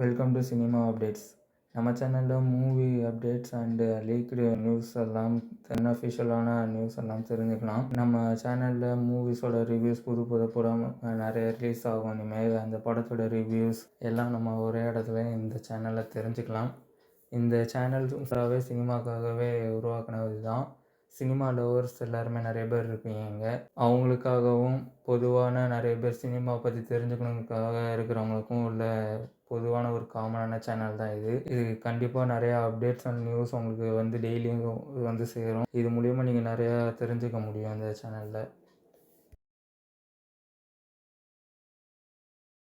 Welcome to cinema updates. நம்ம சேனலில் movie updates and leaked news எல்லாம் அன்அஃபிஷியலான நியூஸ் எல்லாம் தெரிஞ்சுக்கலாம். நம்ம சேனலில் மூவிஸோட ரிவ்யூஸ் புது படம் நிறைய ரிலீஸ் ஆகும். இனிமேல் அந்த படத்தோட ரிவ்யூஸ் எல்லாம் நம்ம ஒரே இடத்துல இந்த சேனலில் தெரிஞ்சுக்கலாம். இந்த சேனல் ஃபுல்லாகவே சினிமாக்காகவே உருவாக்குனது தான். சினிமா லவர்ஸ் எல்லாருமே நிறைய பேர் இருப்பீங்க. அவங்களுக்காகவும் பொதுவான நிறைய பேர் சினிமா பற்றி தெரிஞ்சுக்கணுங்கிறதுக்காக இருக்கிறவங்களுக்கும் உள்ள பொதுவான ஒரு காமனான சேனல் தான் இது. கண்டிப்பாக நிறையா அப்டேட்ஸ் அண்ட் நியூஸ் உங்களுக்கு டெய்லியும் சேரும். இது மூலிமா நீங்கள் நிறையா தெரிஞ்சுக்க முடியும் இந்த சேனலில்.